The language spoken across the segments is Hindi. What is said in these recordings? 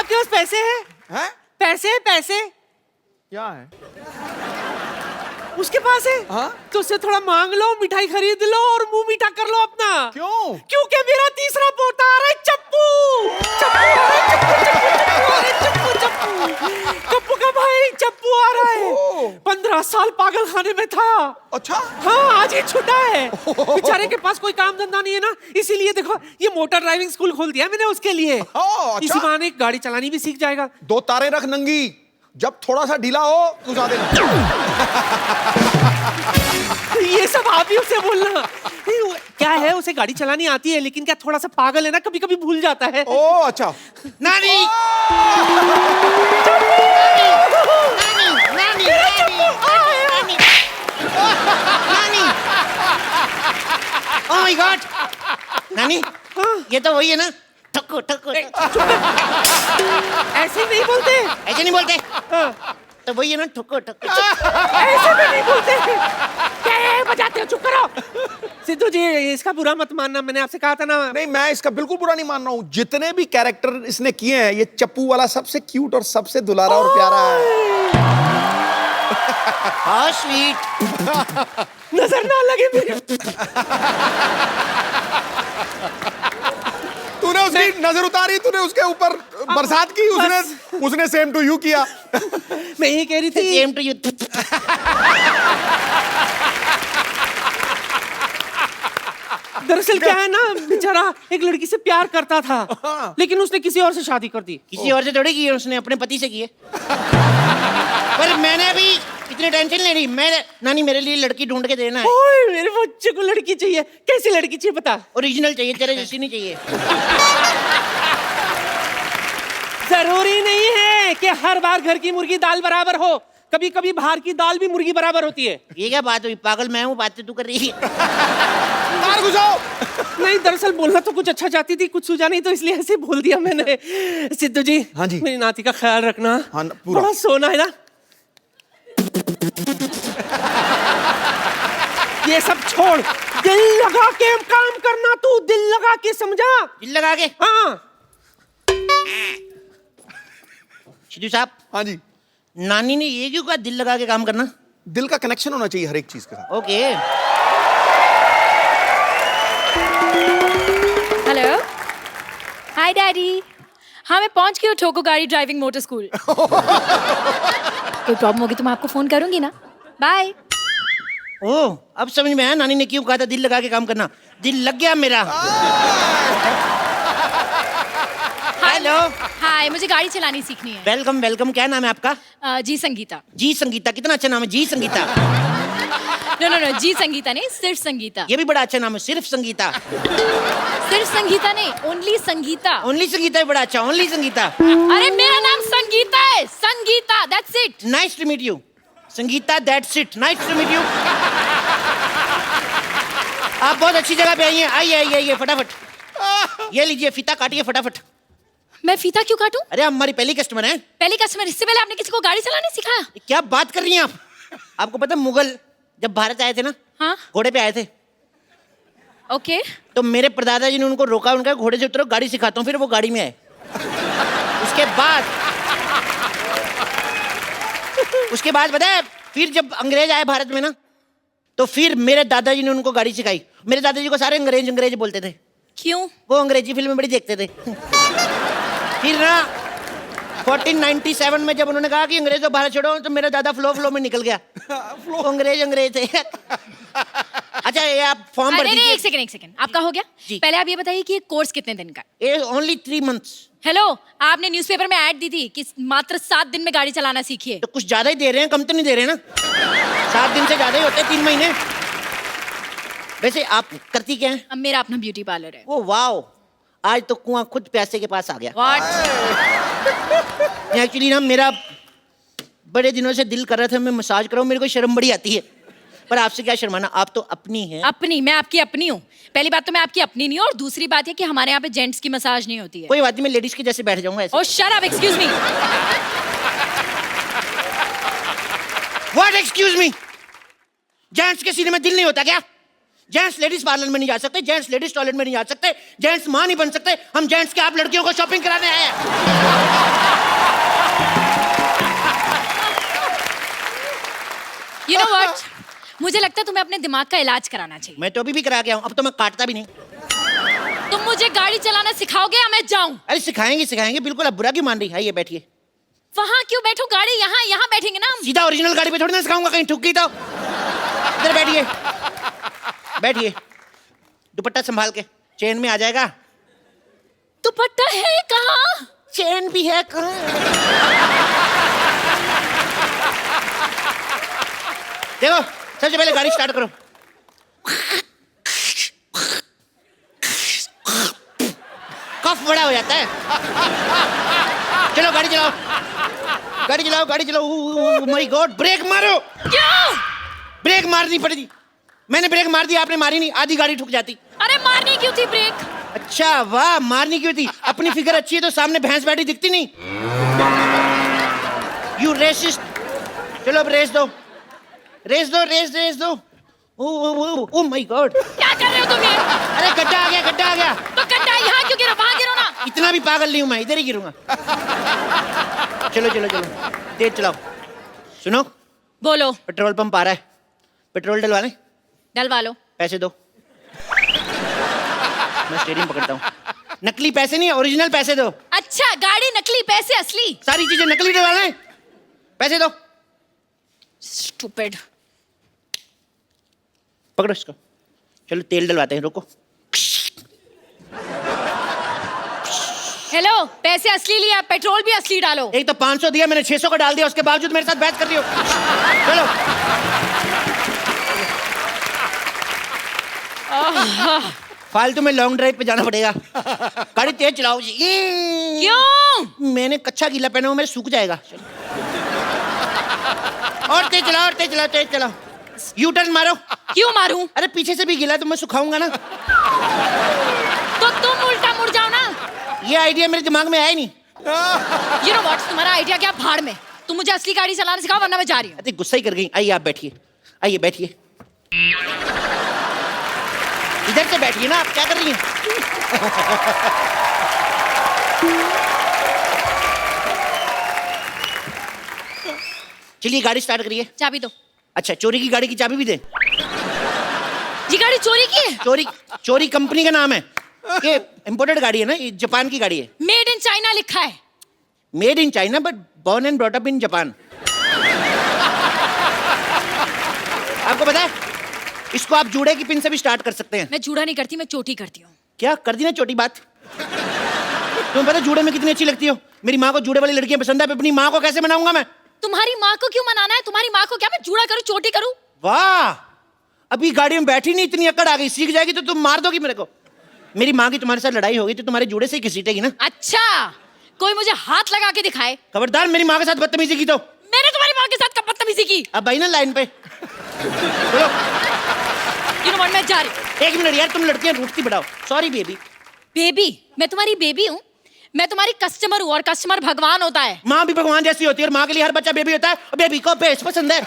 आपके पास पैसे हैं? पैसे पैसे क्या है? उसके पास है? हाँ? तो उससे थोड़ा मांग लो, मिठाई खरीद लो और मुंह मीठा कर लो अपना। क्यों? क्योंकि मेरा तीसरा पोता आ रहा है, चप्पू। चप्पू आ रहा है, चप्पू चप्पू चप्पू का भाई चप्पू आ रहा है। 15 साल पागल खाने में था। अच्छा। हाँ, आज ही छुट्टा है। बेचारे के पास कोई काम धंधा नहीं है ना, इसीलिए देखो ये मोटर ड्राइविंग स्कूल खोल दिया मैंने उसके लिए। अच्छा। इसी बहाने गाड़ी चलानी भी सीख जाएगा। 2 तारे रख नंगी, जब थोड़ा सा ढीला हो घुसा देना। ये सब आप ही उसे बोलना। क्या है, उसे गाड़ी चलानी आती है, लेकिन क्या थोड़ा सा पागल है ना, कभी कभी भूल जाता है। ओ अच्छा। नानी नानी नानी नानी ओह माय गॉड नानी, ये तो वही है ना, ठक्कू ठक्कू। ऐसे नहीं बोलते। ऐसे नहीं बोलते? हाँ। तो वही है ना, ठक्कू ठक्कू। ऐसे भी नहीं बोलते। क्या है, बजाते हो, चुप करो। सिद्धू जी, इसका बुरा मत मानना, मैंने आपसे कहा था ना। नहीं, मैं इसका बिल्कुल बुरा नहीं मान रहा हूँ। जितने भी कैरेक्टर इसने किए हैं, ये चप्पू वाला सबसे क्यूट और सबसे दुलारा और प्यारा है। How sweet. नजर ना लगे मेरे। तूने उसकी नजर उतारी, तूने उसके ऊपर बरसात की, उसने सेम टू यू किया। मैं यही कह रही थी। Same to you. दरअसल क्या है ना, बेचारा एक लड़की से प्यार करता था, लेकिन उसने किसी और से शादी कर दी। किसी और से थोड़ी की है, उसने अपने पति से की है। पर मैंने अभी इतनी टेंशन नहीं ली। मैं नानी मेरे लिए लड़की ढूंढ के देना है। ओए, मेरे बच्चे को लड़की चाहिए। कैसी लड़की चाहिए बता? ओरिजिनल चाहिए, तेरे जैसी नहीं चाहिए। जरूरी नहीं है कि हर बार घर की मुर्गी दाल बराबर हो, कभी कभी बाहर की दाल भी मुर्गी बराबर होती है। ये क्या बात हुई? पागल मैं हूँ, बात तू कर रही है। मार घुसाओ। नहीं, दरअसल बोलना तो कुछ अच्छा चाहती थी, कुछ सूझा नहीं, तो इसलिए ऐसे बोल दिया मैंने। सिद्धू जी, हाँ जी, मेरी नाती का ख्याल रखना। हाँ, पूरा। बड़ा सोना है ना। ये सब छोड़, दिल लगा के काम करना। तू दिल लगा के समझा? दिल लगा के? हाँ। सिद्धू साहब। हाँ जी। नानी ने ये क्यों कहा दिल लगा के काम करना? दिल का कनेक्शन होना चाहिए हर एक चीज के साथ। ओके। हेलो, हाय डैडी। हाँ, मैं पहुंच गई हूँ ठोको गाड़ी ड्राइविंग मोटर स्कूल। कोई प्रॉब्लम होगी तो मैं आपको फोन करूंगी ना। बाय। ओह, अब समझ में आया नानी ने क्यों कहा था दिल लगा के काम करना। दिल लग गया मेरा। हेलो। हाय, मुझे गाड़ी चलानी सीखनी है। Welcome welcome. क्या नाम है आपका? जी संगीता। जी संगीता, कितना अच्छा नाम है, जी संगीता। नो नो नो, जी संगीता नहीं, सिर्फ संगीता। ये भी बड़ा अच्छा नाम है, सिर्फ संगीता। सिर्फ संगीता नहीं, ओनली संगीता। ओनली संगीता भी बड़ा अच्छा, ओनली संगीता। अरे मेरा नाम संगीता है, Sangeeta, that's it. Nice to meet you Sangeeta, that's it, nice to meet you. आप बहुत अच्छी जगह पे आई हैं। आइए आइए आइए फटाफट। ये लीजिए, फीता काटिए फटाफट। मैं फीता क्यों काटूं? अरे हमारी पहली कस्टमर है। पहली कस्टमर? इससे पहले आपने किसी को गाड़ी चलाने सिखाया? क्या बात कर रही हैं आप? आपको पता है मुगल जब भारत आए थे ना, हाँ, घोड़े पे आए थे। ओके। तो मेरे परदादा जी ने उनको रोका, उनका घोड़े से उतरो, गाड़ी सिखाता हूँ। फिर वो गाड़ी में आए। उसके बाद पता है, फिर जब अंग्रेज आए भारत में ना, तो फिर मेरे दादाजी ने उनको गाड़ी सिखाई। मेरे दादाजी को सारे अंग्रेज अंग्रेज बोलते थे। क्यों? वो अंग्रेजी फिल्में बड़ी देखते थे। फिर ना 1497 में जब उन्होंने कहा कि अंग्रेजों भारत छोड़ो, तो मेरा दादा फ्लो में निकल गया। वो अंग्रेज थे। अच्छा, ये आप फॉर्म भर दीजिए। एक सेकंड, आपका हो गया जी। पहले आप ये बताइए कि ये कोर्स कितने दिन का? Only 3 months। हेलो, आपने न्यूज़पेपर में ऐड दी थी कि मात्र 7 दिन में गाड़ी चलाना सीखिए। तो कुछ ज्यादा ही दे रहे हैं, कम तो नहीं दे रहे ना। 7 दिन से ज्यादा ही होते हैं, 3 महीने। वैसे आप करती क्या है? अब मेरा अपना ब्यूटी पार्लर है। ओ वाओ, आज तो कुआं खुद प्यासे के पास आ गया। व्हाट? एक्चुअली ना मेरा बड़े दिनों से दिल कर रहा था मैं मसाज कराऊं। मेरे को शर्म बड़ी आती है, पर आपसे क्या शर्माना, आप तो अपनी हैं। अपनी? मैं आपकी अपनी हूँ। पहली बात तो मैं आपकी अपनी नहीं हूँ, और दूसरी बात है कि हमारे यहाँ पे जेंट्स की मसाज नहीं होती है। कोई बात नहीं, मैं लेडीज के जैसे बैठ जाऊंगा ऐसे। Oh shut up, excuse me. What excuse me? Gents के सीने में दिल नहीं होता क्या? जेंट्स लेडीज पार्लर में नहीं जा सकते, जेंट्स लेडीज टॉयलेट में नहीं जा सकते, जेंट्स मां नहीं बन सकते, हम जेंट्स के आप लड़कियों को शॉपिंग कराने आए हैं। You know what? मुझे लगता है तुम्हें अपने दिमाग का इलाज कराना चाहिए। मैं तो अभी भी करा के आऊं, अब तो मैं काटता भी नहीं। तुम मुझे गाड़ी चलाना सिखाओगे या मैं जाऊं? अरे सिखाएंगे बिल्कुल, अब बुरा क्यों मान रही है? ये बैठिए। वहां क्यों बैठो, गाड़ी यहाँ बैठेंगे ना हम। सीधा ओरिजिनल गाड़ी पे थोड़ी ना सिखाऊंगा, कहीं ठुक गई तो। इधर बैठिए, बैठिए, दुपट्टा संभाल के, चेन में आ जाएगा। दुपट्टा है कहाँ? चेन भी है कहाँ? देखो, सबसे पहले गाड़ी स्टार्ट करो। कफ बड़ा हो जाता है। चलो गाड़ी चलाओ, गाड़ी चलाओ, गाड़ी चलाओ। माय गॉड, ब्रेक मारो। क्यों? ब्रेक मारनी पड़ेगी। मैंने ब्रेक मार दी, आपने मारी नहीं, आधी गाड़ी ठुक जाती। अरे मारनी क्यों थी ब्रेक? अच्छा वाह, मारनी क्यों थी? अपनी फिगर अच्छी है तो सामने भैंस बैठी दिखती नहीं। You racist. चलो अब रेस दो, रेस दो, रेस दो। ओ माय गॉड, क्या कर रहे हो तुम ये? अरे गड्ढा आ गया, गड्ढा आ गया। तो गड्ढा यहाँ क्यों गिरो? वहां गिरो ना। इतना भी पागल नहीं हूं मैं, इधर ही गिरूंगा। चलो चलो चलो, तेज चलाओ। सुनो, बोलो। पेट्रोल पंप आ रहा है, पेट्रोल डलवा लें? डलवा लो। पैसे दो। मैं स्टीयरिंग पकड़ता हूँ। नकली पैसे नहीं, ओरिजिनल पैसे दो। अच्छा, गाड़ी नकली, पैसे असली। सारी चीजें नकली डलवा लें, पैसे दो। स्टूपिड। पकड़ो इसको। चलो तेल डलवाते हैं, रुको। हेलो, पैसे असली लिया, पेट्रोल भी असली डालो। एक तो 500 दिया मैंने, 600 का डाल दिया, उसके बावजूद मेरे साथ बहस कर रही हो। चलो। फालतू में लॉन्ग ड्राइव पे जाना पड़ेगा। गाड़ी तेज चलाओ जी। क्यों? मैंने कच्चा गीला पहना हुआ, मेरे सूख जाएगा। और तेज चलाओ, और तेज चलाओ, तेज चलाओ। यू टर्न मारो। क्यों मारूं? अरे पीछे से भी गीला तो मैं सुखाऊंगा ना। तो तुम उल्टा मुड़ जाओ ना। ये आइडिया मेरे दिमाग में आया नहीं। You know what? तुम्हारा आइडिया क्या? भाड़ में। तुम मुझे असली गाड़ी चलाना सिखाओ वरना मैं जा रही हूँ। अरे गुस्सा ही कर गई। आइए आप बैठिए, आइए बैठिए। इधर से बैठिए ना, आप क्या कर रही हैं? चलिए गाड़ी स्टार्ट करिए। चाबी दो। अच्छा, चोरी की गाड़ी की चाबी भी दे? ये गाड़ी चोरी की है? चोरी कंपनी का नाम है। ये इंपोर्टेड गाड़ी है ना, ये जापान की गाड़ी है। मेड इन चाइना लिखा है। Made in China but born and brought up in Japan. आपको पता है, इसको आप जूड़े की पिन से भी स्टार्ट कर सकते हैं। मैं जूड़ा नहीं करती, मैं चोटी करती हूँ। क्या कर दी ना छोटी बात। तुम्हें पता है जूड़े में कितनी अच्छी लगती हो? मेरी माँ को जूड़े वाली लड़कियां पसंद है, अपनी माँ को कैसे मनाऊंगा मैं? तुम्हारी माँ को क्यों मनाना है? तुम्हारी माँ को क्या मैं जूड़ा करूँ, चोटी करूँ? वाह, अभी गाड़ी में बैठी नहीं, इतनी अकड़ आ गई। सीख जाएगी तो तुम मार दोगी मेरे को। मेरी माँ की तुम्हारे साथ लड़ाई होगी तो तुम्हारे जूड़े से ही घसीटेगी ना। अच्छा, कोई मुझे हाथ लगा के दिखाए। खबरदार मेरी माँ के साथ बदतमीजी की तो। मैंने तुम्हारी माँ के साथ कब बदतमीजी की? अब भाई ना लाइन पे। बोलो। You know what, मैं जा रही हूँ। एक मिनट यार, तुम लड़कियां रूठती बढ़ाओ। Sorry baby. बेबी? मैं तुम्हारी बेबी हूँ? मैं तुम्हारी कस्टमर हूँ और कस्टमर भगवान होता है। माँ भी भगवान जैसी होती है और माँ के लिए हर बच्चा बेबी होता है। और बेबी को बेस पसंद है।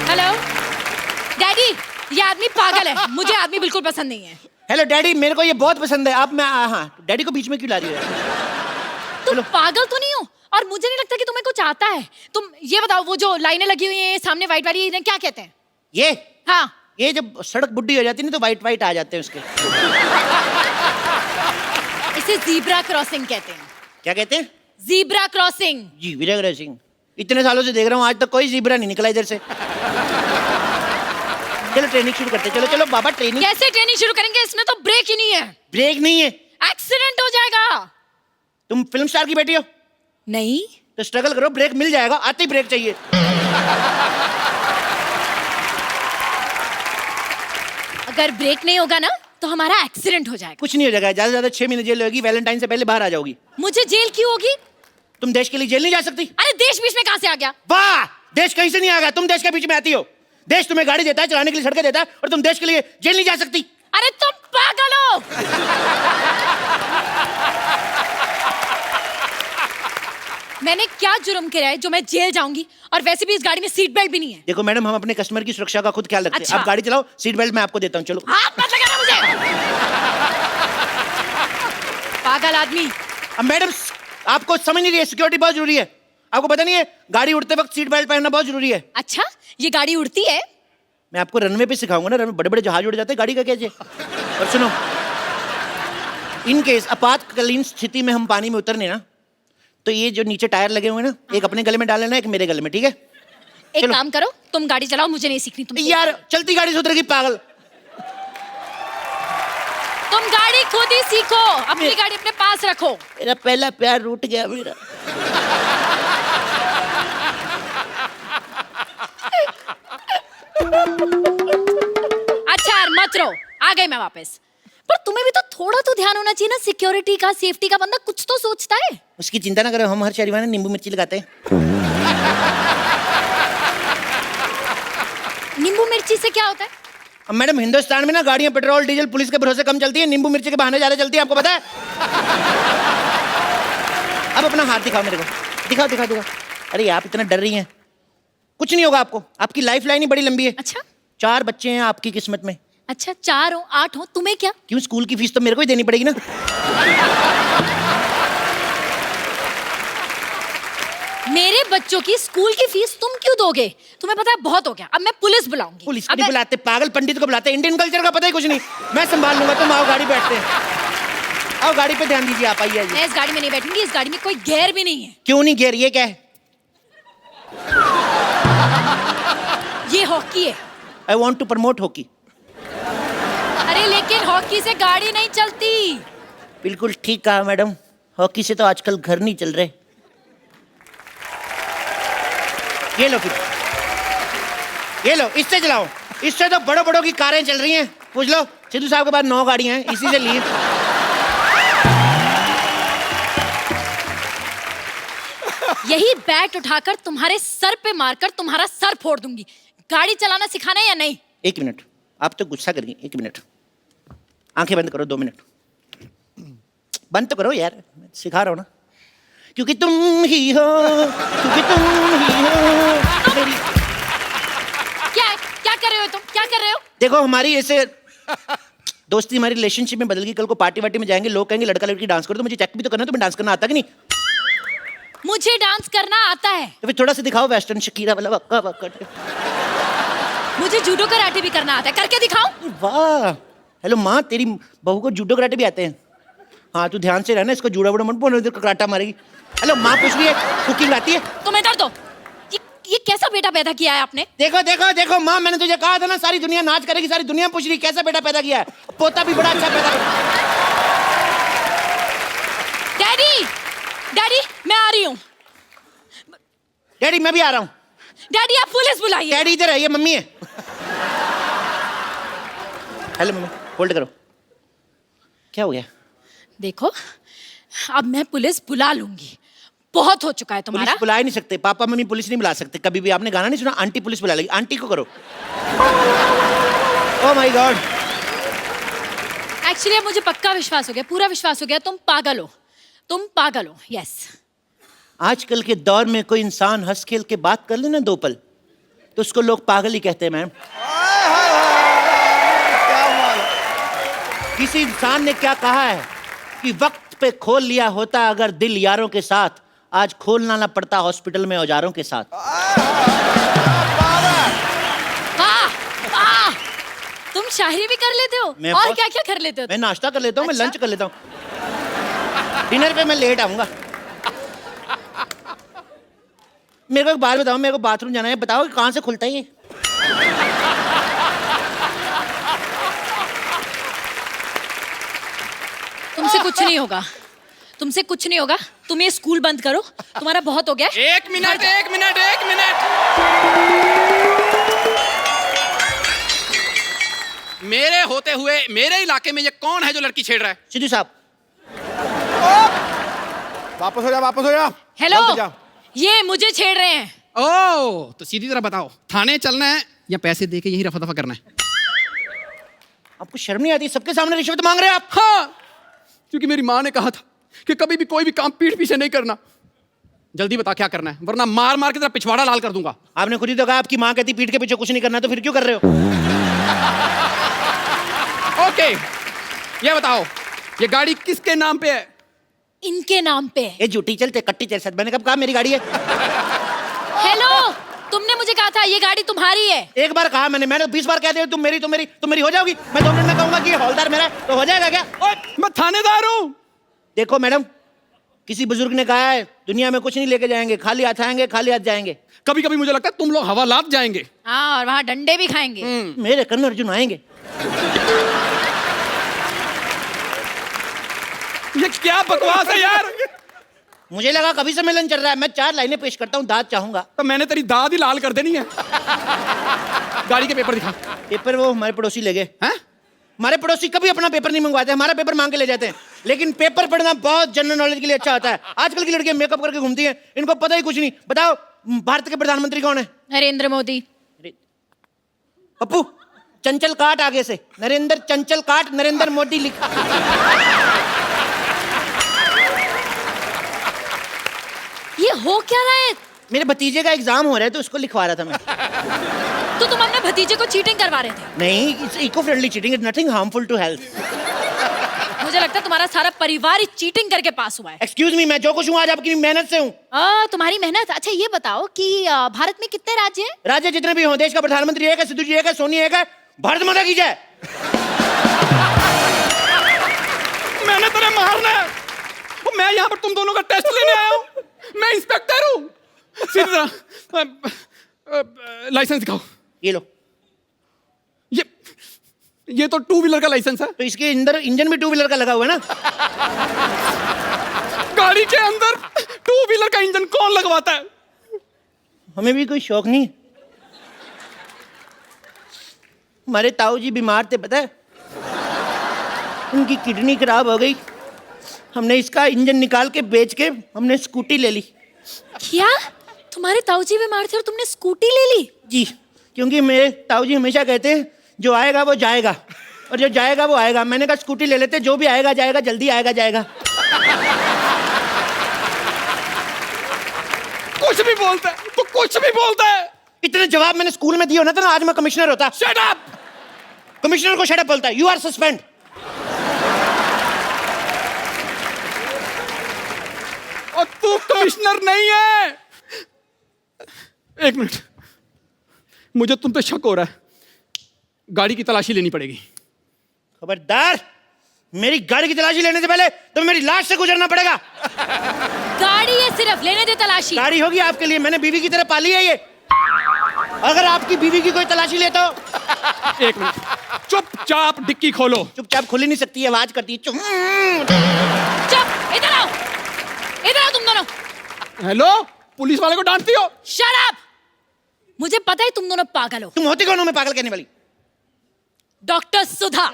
हेलो डैडी, ये आदमी पागल है, मुझे आदमी बिल्कुल पसंद नहीं है। हेलो डैडी, मेरे को ये बहुत पसंद है। अब मैं हाँ, डैडी को बीच में क्यों ला रही हो? तुम पागल तो नहीं हो? और मुझे नहीं लगता कि तुम्हें कुछ आता है। तुम ये बताओ, वो जो लाइनें लगी हुई हैं सामने वाइट वाली, इन्हें क्या कहते हैं? ये हाँ, ये जब सड़क बुड्ढी हो जाती है ना तो वाइट वाइट आ जाते हैं उसके। इसे जीब्रा क्रॉसिंग कहते हैं। क्या कहते हैं? Zebra crossing. जी विजय सिंह, इतने सालों से देख रहा हूँ, आज तक कोई जीब्रा नहीं निकला इधर से। चलो ट्रेनिंग शुरू करते हैं। चलो चलो बाबा, ट्रेनिंग। कैसे ट्रेनिंग शुरू करेंगे? इसमें तो ब्रेक ही नहीं है। ब्रेक नहीं है? एक्सीडेंट हो जाएगा। तुम फिल्म स्टार की बेटी हो? नहीं तो स्ट्रगल करो, ब्रेक मिल जाएगा। आते ही ब्रेक चाहिए। अगर ब्रेक नहीं होगा ना तो हमारा एक्सीडेंट हो जाएगा। कुछ नहीं हो जाएगा, ज्यादा से ज्यादा 6 महीने जेल होगी। वैलेंटाइन से पहले बाहर आ जाओगी। मुझे जेल क्यों होगी? तुम देश के लिए जेल नहीं जा सकती। अरे देश बीच में कहां से आ गया? वाह, देश कहीं से नहीं आ गया, तुम देश के बीच में आती हो। देश तुम्हें गाड़ी देता है, चलाने के लिए सड़कें देता है, और तुम देश के लिए जेल नहीं जा सकती। अरे तुम पागल हो। मैंने क्या जुर्म किया है जो मैं जेल जाऊंगी? और वैसे भी इस गाड़ी में सीट बेल्ट भी नहीं है। देखो मैडम, हम अपने कस्टमर की सुरक्षा का खुद ख्याल रखते हैं। अच्छा। आप गाड़ी चलाओ, सीट बेल्ट मैं आपको देता हूँ, चलो। हाथ मत लगाना मुझे। पागल आदमी। अब मैडम, आपको समझ नहीं रही है, सिक्योरिटी बहुत जरूरी है। आपको पता नहीं है, गाड़ी उड़ते वक्त सीट बेल्ट पहनना बहुत जरूरी है। अच्छा, ये गाड़ी उड़ती है? मैं आपको रनवे पे सिखाऊंगा ना, रनवे बड़े बड़े जहाज उड़ जाते हैं, गाड़ी का क्या है। और सुनो, इन केस आपातकालीन स्थिति में हम पानी में उतरने ना, तो ये जो नीचे टायर लगे हुए हैं ना, एक अपने गले में डाल लेना, एक मेरे गले में, ठीक है? एक चलो। काम करो, तुम गाड़ी चलाओ, मुझे नहीं सीखनी। तुम यार चलती गाड़ी से उतरेगी पागल। तुम गाड़ी खुद ही सीखो, अपनी गाड़ी अपने पास रखो। मेरा पहला प्यार रूठ गया मेरा। अच्छा यार, मत रो, आ गई मैं वापस। पर तुम्हें भी तो थोड़ा तो ध्यान होना चाहिए ना, सिक्योरिटी का, सेफ्टी का। बंदा कुछ तो सोचता है। उसकी चिंता ना करो, हम हर शनिवार नींबू मिर्ची लगाते हैं। नींबू मिर्ची से क्या होता है? अब मैडम, हिंदुस्तान में ना गाड़ियां पेट्रोल डीजल पुलिस के भरोसे कम चलती है, नींबू मिर्ची के बहाने ज्यादा चलती है, आपको पता है? अब अपना हाथ दिखाओ मेरे को, दिखाओ दिखाओ दिखाओ। अरे आप इतना डर रही हैं, कुछ नहीं होगा आपको, आपकी लाइफ लाइन ही बड़ी लंबी है। अच्छा 4 बच्चे हैं आपकी किस्मत में। अच्छा, 4 हो 8 हो, तुम्हें क्या? क्यों, स्कूल की फीस तो मेरे को ही देनी पड़ेगी ना। मेरे बच्चों की स्कूल की फीस तुम क्यों दोगे? तुम्हें पता है बहुत हो गया, अब मैं पुलिस बुलाऊंगी। पुलिस को नहीं बुलाते, पागल पंडित को बुलाते, इंडियन कल्चर का पता ही कुछ नहीं। मैं संभाल लूंगा, तुम आओ गाड़ी बैठते हैं। आओ गाड़ी पे ध्यान दीजिए, आप आइए। मैं इस गाड़ी में नहीं बैठूंगी, इस गाड़ी में कोई गेयर भी नहीं है। क्यों नहीं गियर, ये क्या है? ये हॉकी है। I want to promote hockey. अरे लेकिन हॉकी से गाड़ी नहीं चलती। बिल्कुल ठीक कहा मैडम, हॉकी से तो आजकल घर नहीं चल रहे। ये लो फिर, ये लो, इससे चलाओ। इससे तो बड़ों बड़ों की कारें चल रही हैं। पूछ लो सिद्धू साहब के पास 9 गाड़ियां हैं, इसी से लिए। यही बैट उठाकर तुम्हारे सर पे मारकर तुम्हारा सर फोड़ दूंगी। गाड़ी चलाना सिखाना है या नहीं? 1 मिनट, आप तो गुस्सा करिए। 1 मिनट, आंखें बंद करो। 2 मिनट बंद तो करो यार, मैं सिखा रहा हूँ ना। क्योंकि तुम ही हो, क्योंकि तुम ही हो मेरी। क्या कर रहे हो तुम? क्या कर रहे हो? देखो हमारी ऐसे दोस्ती, हमारी रिलेशनशिप में बदल गई। कल को पार्टी वार्टी में जाएंगे, लोग कहेंगे लड़का लड़की डांस करो, तो मुझे चेक भी तो करना। तुम्हें डांस करना आता कि नहीं? मुझे डांस करना आता है। तो फिर थोड़ा सा दिखाओ, वेस्टर्न शकीरा वाला वक्का वक्का। मुझे जूडो कराटे भी करना आता है, करके दिखाऊं? वाह, हेलो माँ, तेरी बहू को जूडो कराटे भी आते हैं? हाँ, तू ध्यान से रहना, इसको जूड़ा वूड़ा मत बोलना, इधर कराटा मारेगी। हेलो माँ, पूछ रही है कुकिंग आती है? तुम इधर दो। ये कैसा बेटा पैदा किया है आपने? देखो देखो देखो माँ, मैंने तुझे कहा था ना, सारी दुनिया नाच करेगी, सारी दुनिया पूछ रही कैसा बेटा पैदा किया है। पोता भी बड़ा अच्छा पैदा किया। डैडी, डैडी मैं आ रही हूँ। डैडी मैं भी आ रहा हूँ। डैडी आप पुलिस बुलाइए। डैडी इधर है, ये मम्मी है। हेलो मम्मी, होल्ड करो। क्या हो गया? देखो, अब मैं पुलिस बुला लूंगी। बहुत हो चुका है तुम्हारा। पुलिस बुला ही नहीं सकते, पापा मम्मी पुलिस नहीं बुला सकते कभी भी। आपने गाना नहीं सुना, आंटी पुलिस बुला लेगी? आंटी को करो। Oh my God. एक्चुअली मुझे पक्का विश्वास हो गया, पूरा विश्वास हो गया, तुम पागल हो। तुम पागल हो, यस। आजकल के दौर में कोई इंसान हंस खेल के बात कर ले ना 2 पल, तो उसको लोग पागल ही कहते हैं मैम। किसी इंसान ने क्या कहा है कि वक्त पे खोल लिया होता अगर दिल यारों के साथ, आज खोलना ना पड़ता हॉस्पिटल में औजारों के साथ। वाह वाह, तुम शायरी भी कर लेते हो मैं और बहुत- क्या क्या कर लेते हो? मैं नाश्ता कर लेता हूँ, अच्छा? मैं लंच कर लेता हूँ, डिनर पे मैं लेट आऊंगा। मेरे को एक बात बताओ, मेरे को बाथरूम जाना है, बताओ कि कहाँ से खुलता है ये? तुमसे कुछ नहीं होगा, तुमसे कुछ नहीं होगा। तुम ये स्कूल बंद करो, तुम्हारा बहुत हो गया। 1 मिनट 1 मिनट 1 मिनट। मेरे होते हुए मेरे इलाके में ये कौन है जो लड़की छेड़ रहा है? सिद्धू साहब। वापस हो जा, वापस हो जा। हेलो, जल्द जा। ये मुझे छेड़ रहे हैं। ओह, तो सीधी तरह बताओ, थाने चलना है या पैसे दे के यही रफा दफा करना है? आपको शर्म नहीं आती? सबके सामने रिश्वत मांग रहे हैं आप? हाँ, क्योंकि मेरी माँ ने कहा था कि कभी भी कोई भी काम पीठ पीछे नहीं करना। जल्दी बता क्या करना है, वरना मार मार के तेरा पिछवाड़ा लाल कर दूंगा। आपने खुद ही तो कहा आपकी माँ कहती पीठ के पीछे कुछ नहीं करना, तो फिर क्यों कर रहे हो? ओके, ये बताओ ये गाड़ी किसके नाम पे है? इनके नाम पे। ये झूठी चलते कट्टी तेरे साथ, मैंने कब कहा मेरी गाड़ी है? हेलो, तुमने मुझे कहा था ये गाड़ी तुम्हारी है। एक बार कहा मैंने 20 बार कह दिया तुम मेरी हो जाओगी। मैं 2 मिनट में कहूंगा कि ये हौलदार मेरा है, तो हो जाएगा क्या? ओए, मैं थानेदार हूँ। देखो मैडम, किसी बुजुर्ग ने कहा है दुनिया में कुछ नहीं लेके जाएंगे, खाली हाथ आएंगे खाली हाथ जाएंगे। कभी कभी मुझे लगता है तुम लोग हवालात जाएंगे। हाँ, और वहाँ डंडे भी खाएंगे। मेरे कर्ण अर्जुन आएंगे। ये क्या बकवास है यार। मुझे लगा कभी सम्मेलन चल रहा है, मैं 4 लाइनें पेश करता हूँ, दाद चाहूंगा। तो मैंने तेरी दाद ही लाल कर देनी है। गाड़ी के पेपर दिखा। पेपर वो हमारे पड़ोसी ले गए हैं? हमारे पड़ोसी कभी अपना पेपर नहीं मंगवाते, हमारा पेपर मांग के ले जाते हैं। लेकिन पेपर पढ़ना बहुत जनरल नॉलेज के लिए अच्छा होता है। आजकल की लड़कियां मेकअप करके घूमती हैं, इनको पता ही कुछ नहीं। बताओ भारत के प्रधानमंत्री कौन है? नरेंद्र मोदी। पप्पू चंचल काट आगे से, नरेंद्र चंचल काट नरेंद्र मोदी लिख। ये हो क्या रहा है? मेरे भतीजे का एग्जाम हो रहा है तो उसको लिखवा रहा था मैं। तो तुम अपने भतीजे को चीटिंग करवा रहे थे? नहीं, it's eco friendly cheating, it's nothing harmful to health. मुझे लगता है तुम्हारा सारा परिवार चीटिंग करके पास हुआ है। एक्सक्यूज मी, मैं जो कुछ हूँ आज आपकी मेहनत से हूँ। तुम्हारी मेहनत। अच्छा ये बताओ कि भारत में कितने राज्य हैं? राज्य जितने भी हों, देश का प्रधानमंत्री एक है, सिद्धू जी एक है, सोनी एक है। भारत माता की जय। मैंने तेरे मारना है। मैं यहाँ पर तुम दोनों का टेस्ट लेने आया हूँ। मैं इंस्पेक्टर हूँ। सीधी तरह लाइसेंस दिखाओ। ये लो। ये तो 2 व्हीलर का लाइसेंस है। तो इसके अंदर इंजन भी 2 व्हीलर का लगा हुआ है ना? गाड़ी के अंदर 2 व्हीलर का इंजन कौन लगवाता है? हमें भी कोई शौक नहीं। हमारे ताऊ जी बीमार थे, पता है? उनकी किडनी खराब हो गई, हमने इसका इंजन निकाल के बेच के हमने स्कूटी ले ली। क्या? तुम्हारे ताऊजी बीमार थे और तुमने स्कूटी ले ली? जी, क्योंकि मेरे ताऊजी हमेशा कहते हैं जो आएगा वो जाएगा और जो जाएगा वो आएगा। मैंने कहा स्कूटी ले लेते, जो भी आएगा जाएगा, जल्दी आएगा जाएगा। कुछ भी बोलता है, तो कुछ भी बोलता है। इतने जवाब मैंने स्कूल में दिए होना था ना, आज मैं कमिश्नर होता। Shut up. कमिश्नर को शट अप बोलता है। You are suspend. और तू कमिश्नर नहीं है। एक मिनट, मुझे तुम पे शक हो रहा है। गाड़ी की तलाशी लेनी पड़ेगी। खबरदार, मेरी गाड़ी की तलाशी लेने से पहले तो मेरी लाश से गुजरना पड़ेगा। गाड़ी है सिर्फ, लेने दे तलाशी। गाड़ी होगी आपके लिए, मैंने बीवी की तरह पाली है ये। अगर आपकी बीवी की कोई तलाशी ले तो। एक मिनट, चुपचाप डिक्की खोलो। चुपचाप खुल ही नहीं सकती, आवाज करती है। चुप, इधर आओ, इधर आओ तुम दोनों। हेलो, पुलिस वाले को डांटती हो? Shut up. मुझे पता है तुम दोनों पागल हो। तुम होती कौन हो मैं पागल कहने वाली? डॉक्टर सुधा।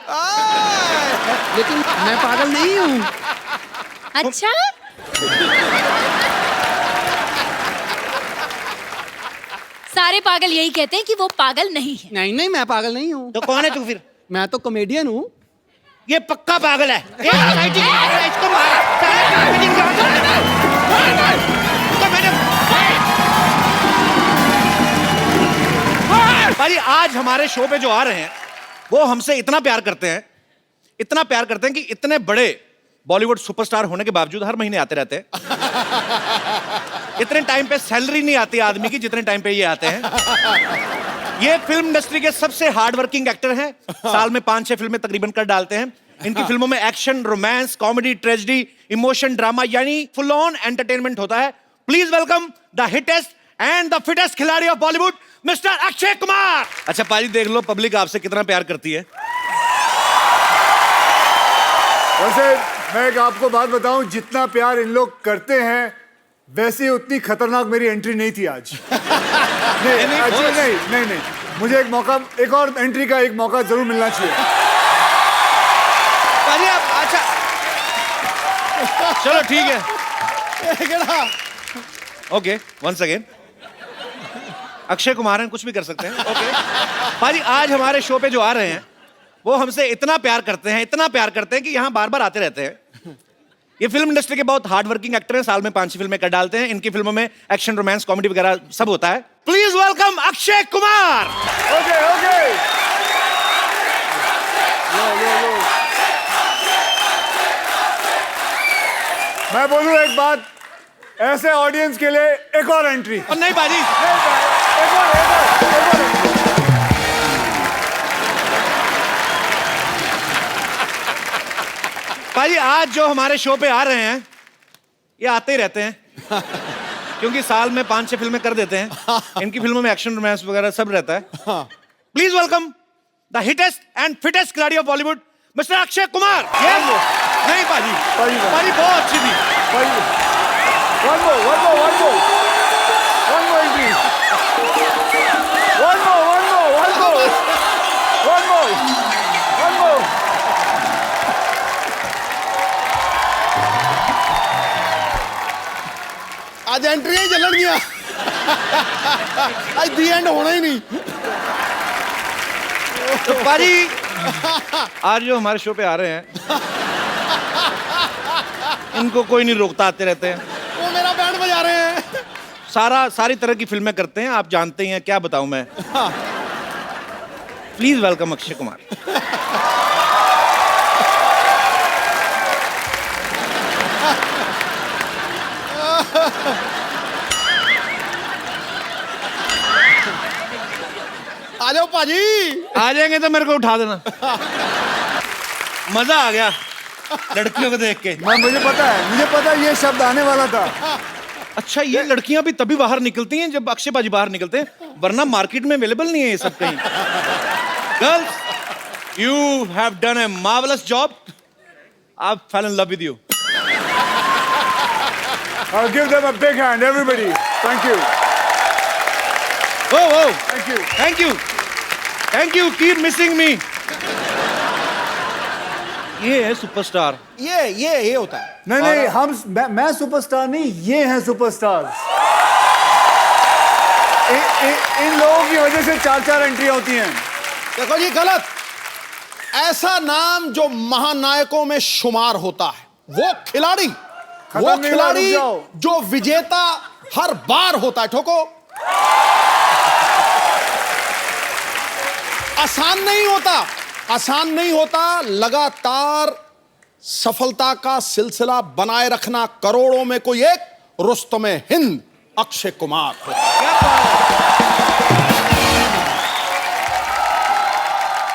लेकिन मैं पागल नहीं हूँ। अच्छा, सारे पागल यही कहते हैं कि वो पागल नहीं है। नहीं नहीं, मैं पागल नहीं हूँ। तो कौन है तू फिर? मैं तो कॉमेडियन हूँ। ये पक्का पागल है। इसको मार। भाई आज हमारे शो पे जो आ रहे हैं वो हमसे इतना प्यार करते हैं, इतना प्यार करते हैं कि इतने बड़े बॉलीवुड सुपरस्टार होने के बावजूद हर महीने आते रहते हैं। इतने टाइम पे सैलरी नहीं आती आदमी की जितने टाइम पे ये आते हैं। ये फिल्म इंडस्ट्री के सबसे हार्ड वर्किंग एक्टर हैं। साल में 5-6 फिल्में तकरीबन कर डालते हैं। इनकी फिल्मों में action, romance, comedy, tragedy, emotion, drama यानी फुल ऑन एंटरटेनमेंट होता है। Please welcome the hittest and the fittest खिलाड़ी ऑफ बॉलीवुड, मिस्टर अक्षय कुमार। अच्छा पाजी, देख लो पब्लिक आपसे कितना प्यार करती है। वैसे मैं एक आपको बात बताऊं, जितना प्यार इन लोग करते हैं वैसे उतनी खतरनाक मेरी एंट्री नहीं थी आज। नहीं, actually नहीं, मुझे एक मौका, एक और एंट्री का एक मौका जरूर मिलना चाहिए। पाजी आप, अच्छा चलो ठीक है। Okay, once again Akshay Kumar हैं, कुछ भी कर सकते हैं। ओके पाजी, आज हमारे शो पे जो आ रहे हैं वो हमसे इतना प्यार करते हैं, इतना प्यार करते हैं कि यहाँ बार बार आते रहते हैं। ये फिल्म इंडस्ट्री के बहुत हार्ड वर्किंग एक्टर हैं, साल में 5-6 फिल्में कर डालते हैं। इनकी फिल्मों में एक्शन, रोमांस, कॉमेडी वगैरह सब होता है। Please welcome Akshay Kumar. Okay okay, लो। मैं बोलूं एक बात, ऐसे ऑडियंस के लिए एक और एंट्री। और नहीं बाजी, एक और एंट्री। भाई आज जो हमारे शो पे आ रहे हैं ये आते ही रहते हैं क्योंकि साल में 5-6 फिल्में कर देते हैं। इनकी फिल्मों में एक्शन, रोमांस वगैरह सब रहता है। Please welcome the hittest and fittest खिलाड़ी ऑफ बॉलीवुड मिस्टर अक्षय कुमार। नहीं बाजी, बाजी बहुत अच्छी थी। One more entry. One more. आज एंट्री ही चलन गया। आज दी एंड होना ही नहीं। तो बाजी आज जो हमारे शो पे आ रहे हैं इनको कोई नहीं रोकता, आते रहते हैं। वो मेरा बैंड बजा रहे हैं। सारी तरह की फिल्में करते हैं, आप जानते ही हैं, क्या बताऊं मैं। Please welcome Akshay Kumar. आ जाओ पाजी। आ जाएंगे तो मेरे को उठा देना। मजा आ गया लड़कियों को देख के। मुझे पता है ये शब्द आने वाला था। अच्छा, ये लड़कियां भी तभी बाहर निकलती हैं जब अक्षय बाजी बाहर निकलते हैं, वरना मार्केट में अवेलेबल नहीं है ये सब कहीं। Girls, you have done a marvellous job. I fail in love with you. I'll give them a big hand, everybody. Thank you. Oh, Thank you. thank you, thank you. Keep missing me. ये है सुपरस्टार। ये होता है। नहीं, मैं सुपरस्टार नहीं, ये हैं सुपरस्टार। इन लोगों की वजह से 4 एंट्री होती हैं। देखो जी, गलत। ऐसा नाम जो महानायकों में शुमार होता है, वो खिलाड़ी जो विजेता हर बार होता है। ठोको। आसान नहीं होता लगातार सफलता का सिलसिला बनाए रखना। करोड़ों में कोई एक रुस्तमे हिंद अक्षय कुमार होता।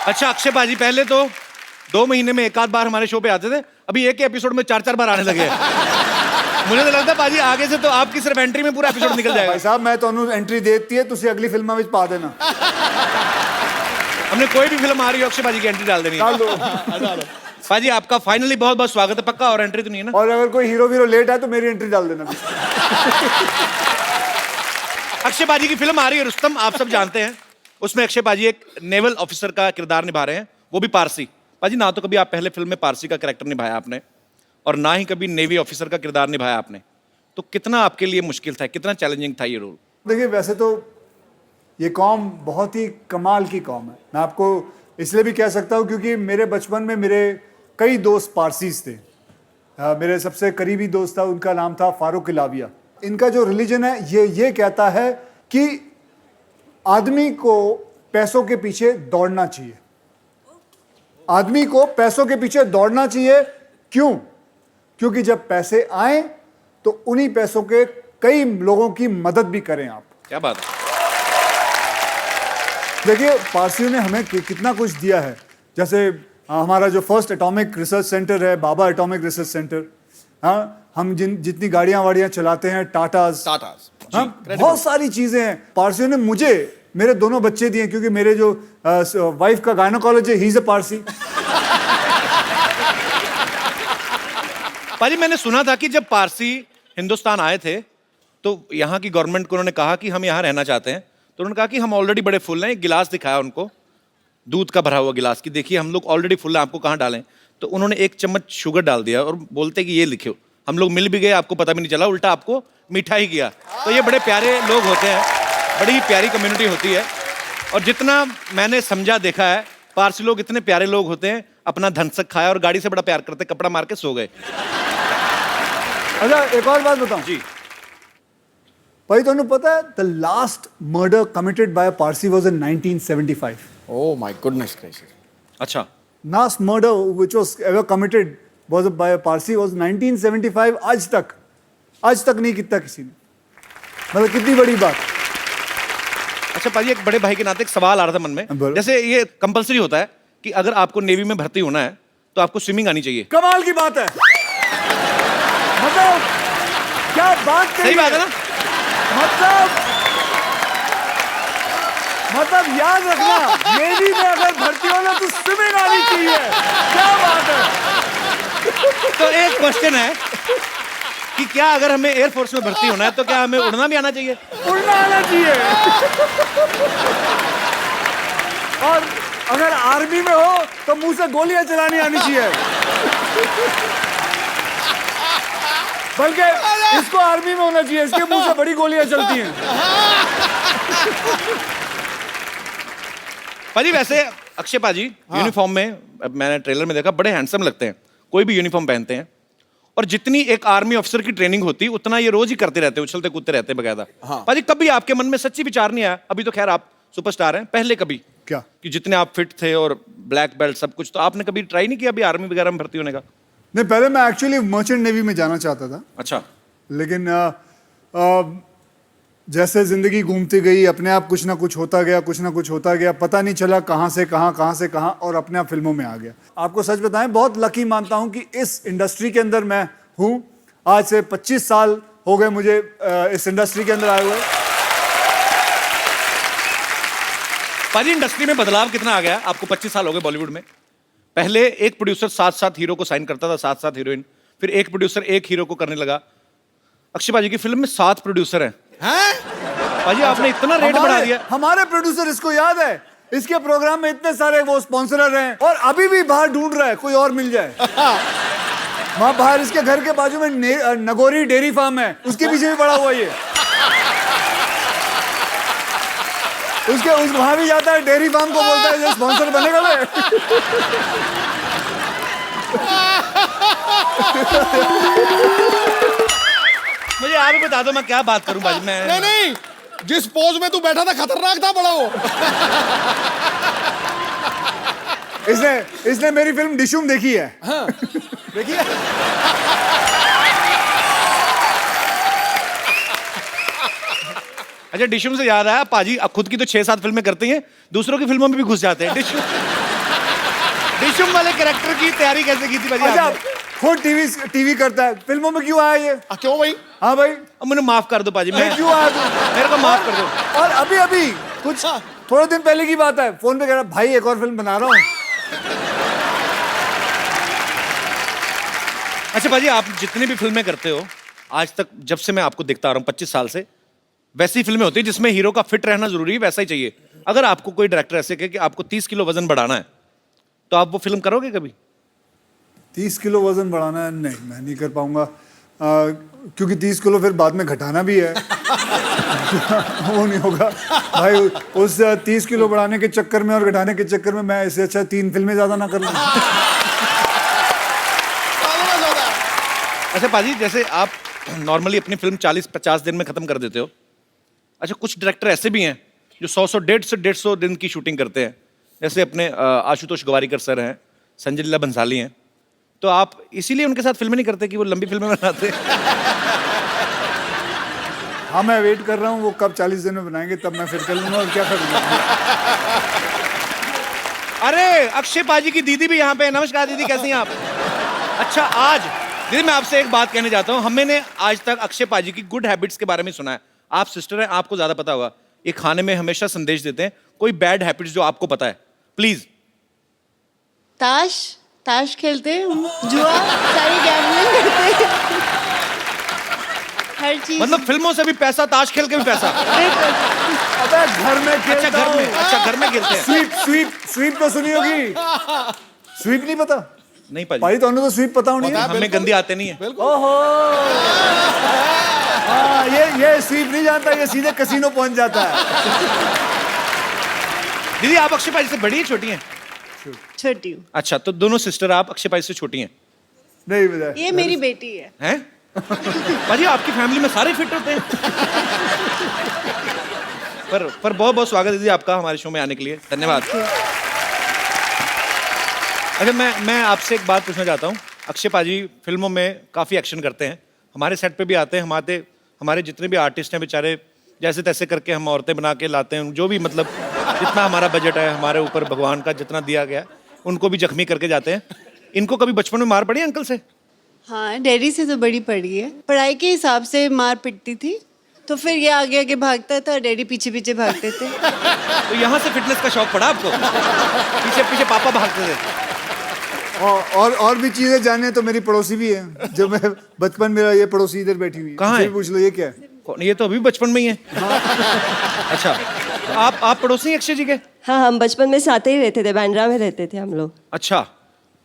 अच्छा अक्षय बाजी पहले तो 2 महीने में 1 आध बार हमारे शो पे आते थे, अभी एक ही एपिसोड में 4-4 बार आने लगे। मुझे तो लगता है बाजी आगे से तो आपकी सिर्फ एंट्री में पूरा एपिसोड निकल जाएगा। भाई साहब, मैं तो एंट्री देती है, तुसी अगली फिल्म में पा देना। हमने कोई भी फिल्म आ रही है अक्षय बाजी की एंट्री डाल देनी है। बाजी आपका फाइनली बहुत बहुत स्वागत है। पक्का और एंट्री तो नहीं है ना? और अगर कोई हीरो लेट है तो मेरी एंट्री डाल देना। अक्षय बाजी की फिल्म आ रही है रुस्तम, आप सब जानते हैं। उसमें अक्षय बाजी एक नेवल ऑफिसर का किरदार निभा रहे हैं, वो भी पारसी। बाजी ना तो कभी आप पहले फिल्म में पारसी का कैरेक्टर निभाया आपने, और ना ही कभी नेवी ऑफिसर का किरदार निभाया आपने, तो कितना आपके लिए मुश्किल था, कितना चैलेंजिंग था ये रोल? देखिए, वैसे तो ये कौम बहुत ही कमाल की कौम है। मैं आपको इसलिए भी कह सकता हूँ क्योंकि मेरे बचपन में मेरे कई दोस्त पारसीज थे। मेरे सबसे करीबी दोस्त था, उनका नाम था फारूक इलाविया। इनका जो रिलीजन है ये कहता है कि आदमी को पैसों के पीछे दौड़ना चाहिए। आदमी को पैसों के पीछे दौड़ना चाहिए। क्यों? क्योंकि जब पैसे आए तो उन्हीं पैसों के कई लोगों की मदद भी करें आप। क्या बात है। देखिए, पारसियों ने हमें कितना कुछ दिया है। जैसे हमारा जो फर्स्ट एटॉमिक रिसर्च सेंटर है, बाबा एटॉमिक रिसर्च सेंटर। हाँ, हम जितनी गाड़ियां वाड़ियां चलाते हैं, टाटास, हाँ, बहुत सारी चीजें हैं। पारसियों ने मुझे मेरे दोनों बच्चे दिए, क्योंकि मेरे जो वाइफ का गायनोकोलॉजिस्ट है, ही इज अ पारसी। पाजी, मैंने सुना था कि जब पारसी हिंदुस्तान आए थे तो यहाँ की गवर्नमेंट को उन्होंने कहा कि हम यहाँ रहना चाहते हैं, तो उन्होंने कहा कि हम ऑलरेडी बड़े फुल हैं। एक गिलास दिखाया उनको, दूध का भरा हुआ गिलास, की देखिए हम लोग ऑलरेडी फुल हैं, आपको कहाँ डालें? तो उन्होंने 1 चम्मच शुगर डाल दिया और बोलते कि ये लिखो। हम लोग मिल भी गए, आपको पता भी नहीं चला, उल्टा आपको मीठा ही किया। तो ये बड़े प्यारे लोग होते हैं, बड़ी ही प्यारी कम्युनिटी होती है। और जितना मैंने समझा देखा है, पारसी लोग इतने प्यारे लोग होते हैं, अपना धनसक खाया और गाड़ी से बड़ा प्यार करते, कपड़ा मार के सो गए। अच्छा एक और बात बताऊं जी भाई ਤੁਹਾਨੂੰ ਪਤਾ ਹੈ the last murder committed by a Parsi was in 1975. Oh my goodness gracious. अच्छा Last murder which was ever committed was by a Parsi was 1975. आज तक नहीं किया किसी ने. मतलब कितनी बड़ी बात. अच्छा पाजी, एक बड़े भाई के नाते एक सवाल आ रहा था मन में। बोलो। जैसे ये कंपलसरी होता है कि अगर आपको नेवी में भर्ती होना है तो आपको स्विमिंग आनी चाहिए। कमाल की बात है. मतलब क्या बात कही सही बात है ना? मतलब याद रखना, नेवी में अगर भर्ती होना तो स्विमिंग आनी चाहिए. क्या बात है. तो एक क्वेश्चन है कि क्या अगर हमें एयरफोर्स में भर्ती होना है तो क्या हमें उड़ना भी आना चाहिए? उड़ना आना चाहिए. और अगर आर्मी में हो तो मुंह से गोलियां चलानी आनी चाहिए. बल्कि इसको आर्मी में होना चाहिए, इसके मुंह से बड़ी गोलियां चलती हैं. पाजी वैसे अक्षय पाजी यूनिफॉर्म में, अब मैंने ट्रेलर में देखा, बड़े हैंडसम लगते हैं, कोई भी यूनिफॉर्म पहनते हैं। और जितनी एक आर्मी ऑफिसर की ट्रेनिंग होती उतना ये रोज ही करते रहते, उछलते कूदते रहते बकायदा। पाजी कभी आपके मन में सच्ची विचार नहीं आया, अभी तो खैर आप सुपरस्टार हैं, पहले कभी क्या कि जितने आप फिट थे और ब्लैक बेल्ट सब कुछ, तो आपने कभी ट्राई नहीं किया अभी आर्मी वगैरह में भर्ती होने का? नहीं, पहले मैं एक्चुअली मर्चेंट नेवी में जाना चाहता था, अच्छा लेकिन जैसे जिंदगी घूमती गई, अपने आप कुछ ना कुछ होता गया, पता नहीं चला कहाँ से कहाँ और अपने आप फिल्मों में आ गया। आपको सच बताएं, बहुत लकी मानता हूं कि इस इंडस्ट्री के अंदर मैं हूं। आज से 25 साल हो गए मुझे इस इंडस्ट्री के अंदर आए हुए। पाजी इंडस्ट्री में बदलाव कितना आ गया? आपको 25 साल हो गए बॉलीवुड में। पहले एक प्रोड्यूसर 7-7 हीरो को साइन करता था, 7-7 हीरोइन, फिर एक प्रोड्यूसर एक हीरो को करने लगा। अक्षय पाजी की फिल्म में 7 प्रोड्यूसर हैं। पाजी आपने इतना रेट बढ़ा दिया। हमारे प्रोड्यूसर, इसको याद है, इसके प्रोग्राम में इतने सारे वो स्पॉन्सरर हैं और अभी भी बाहर ढूंढ रहा है कोई और मिल जाए। वहां बाहर इसके घर के बाजू में नगोरी डेयरी फार्म है, उसके पीछे भी पड़ा हुआ ये। वहां भी जाता है, डेयरी फार्म को बोलता है ये स्पॉन्सर बनेगा मैं। मुझे आप ही बता दो मैं क्या बात करूं पाजी। मैं नहीं, जिस पोज में तू बैठा था खतरनाक था बड़ा वो। इसने मेरी फिल्म डिशुम देखी है। हाँ, देखिए अच्छा, डिशुम से याद आया, पाजी अब खुद की तो 6-7 फिल्में करते हैं, दूसरों की फिल्मों में भी घुस जाते हैं। डिशुम वाले कैरेक्टर की तैयारी कैसे की थी पाजी अच्छा, आपने? खुद टीवी करता है, फिल्मों में क्यों आया ये? क्यों भाई? हाँ भाई, अब मुझे माफ कर दो पाजी, मैं क्यों आया तू? मेरे को माफ कर दो। और अभी कुछ थोड़े दिन पहले की बात है, फोन पे कह रहा भाई एक और फिल्म बना रहा हूँ। अच्छा पाजी, आप जितनी भी फिल्में करते हो आज तक, जब से मैं आपको देखता आ रहा हूँ 25 साल से, वैसी फिल्में होती है जिसमें हीरो का फिट रहना जरूरी है, वैसा ही चाहिए। अगर आपको कोई डायरेक्टर ऐसे कहे कि आपको 30 किलो वजन बढ़ाना है, तो आप वो फिल्म करोगे कभी? 30 किलो वजन बढ़ाना है? नहीं, मैं नहीं कर पाऊंगा, क्योंकि 30 किलो फिर बाद में घटाना भी है। वो नहीं होगा भाई, उस 30 किलो बढ़ाने के चक्कर में और घटाने के चक्कर में मैं इससे अच्छा 3 फिल्में ज्यादा ना कर लूं। अच्छा पाजी, जैसे आप नॉर्मली अपनी फिल्म 40-50 दिन में खत्म कर देते हो। अच्छा, कुछ डायरेक्टर ऐसे भी हैं जो 100 150 दिन की शूटिंग करते हैं, जैसे अपने आशुतोष गवारीकर सर हैं, संजय लीला बंसाली हैं। तो आप इसीलिए उनके साथ फिल्में नहीं करते कि वो लंबी फिल्में बनाते हैं? हाँ, मैं वेट कर रहा हूँ वो कब 40 दिन में बनाएंगे, तब मैं फिर कर लूंगा और क्या करूंगा। अरे अक्षय पाजी की दीदी भी यहाँ पे है। नमस्कार दीदी, कैसी हैं आप? अच्छा, आज दीदी मैं आपसे एक बात कहने चाहता हूँ। हमने आज तक अक्षय पाजी की गुड हैबिट्स के बारे में सुना है, आप सिस्टर हैं, आपको ज्यादा पता होगा। ये खाने में हमेशा संदेश देते हैं, कोई बैड हैबिट्स जो आपको पता है, प्लीज। ताश खेलते हैं, जुआ, सारी गैम्बलिंग करते हैं, हर चीज। मतलब फिल्मों से भी पैसा, ताश खेल के भी पैसा। अबे घर में अच्छा खेलता घर में, हूँ। अच्छा घर में खेलते हैं। स्वीप तो सुनी होगी। स्वीप नहीं पता नहीं पाजी, भाई, तो स्वीप पता होनी है। हमें गंदी आते नहीं है। ओहो, हाँ, ये स्वीप नहीं जानता, ये सीधे कसीनो पहुंच जाता है। दीदी आप अक्षय पाजी से बड़ी हैं छोटी हैं? छोटी हूँ। अच्छा, तो दोनों सिस्टर आप अक्षय पाजी से छोटी हैं? नहीं, ये मेरी बेटी है। हैं? भाजी आपकी फैमिली में सारे फिट होते हैं। पर बहुत बहुत स्वागत है दीदी आपका हमारे शो में आने के लिए, धन्यवाद। अच्छा मैं आपसे एक बात पूछना चाहता हूँ। अक्षय पाजी फिल्मों में काफ़ी एक्शन करते हैं, हमारे सेट पे भी आते हैं, हमारे जितने भी आर्टिस्ट हैं बेचारे जैसे तैसे करके हम औरतें बना के लाते हैं, जो भी मतलब जितना हमारा बजट है हमारे ऊपर भगवान का जितना दिया गया उनको भी जख्मी करके जाते हैं। इनको कभी बचपन में मार पड़ी अंकल से? हाँ, डैडी से तो बड़ी पड़ी है। पढ़ाई के हिसाब से मार पिटती थी, तो फिर ये आगे आगे भागता था, डैडी पीछे पीछे भागते थे। तो यहाँ से फिटनेस का शौक पड़ा आपको? पीछे पीछे पापा भागते थे। और भी चीजें जानने तो मेरी पड़ोसी भी है, जो मैं बचपन मेरा ये पड़ोसी इधर बैठी हुई है। कहाँ इनसे है? भी पूछ लो ये क्या है। ये तो अभी बचपन में ही है। अच्छा, तो आप पड़ोसी हैं अक्षय जी के? हाँ, हम बचपन में साथ ही रहते थे, बांद्रा में रहते थे हम लोग। अच्छा,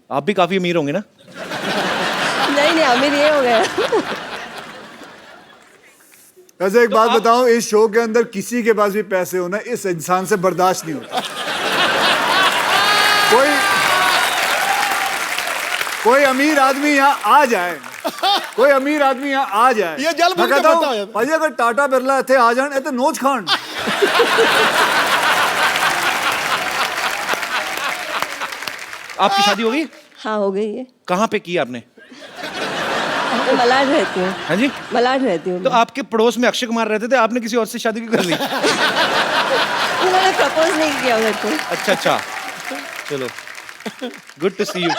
आप भी काफी अमीर होंगे ना? नहीं अमीर ये हो गया। वैसे एक बात बताऊं, इस शो के अंदर किसी के पास भी पैसे होना इस इंसान से बर्दाश्त नहीं होता। कोई अमीर आदमी यहाँ आ जाए, कोई अमीर आदमी यहाँ आ जाए, ये जल मैं बुझ के कहता हूं, बता है। भाई अगर टाटा बिरला इतने आ जाए तो नोच खान। आपकी शादी हो गई? हाँ, हो गई है। कहाँ पे की आपने? मैं मलाड रहती हूँ। हाँ जी, मलाड रहती हूँ। तो आपके पड़ोस में अक्षय कुमार रहते थे, आपने किसी और से शादी क्यों कर ली? उन्होंने प्रपोज नहीं किया मेरे को। अच्छा, चलो, गुड टू सी यू।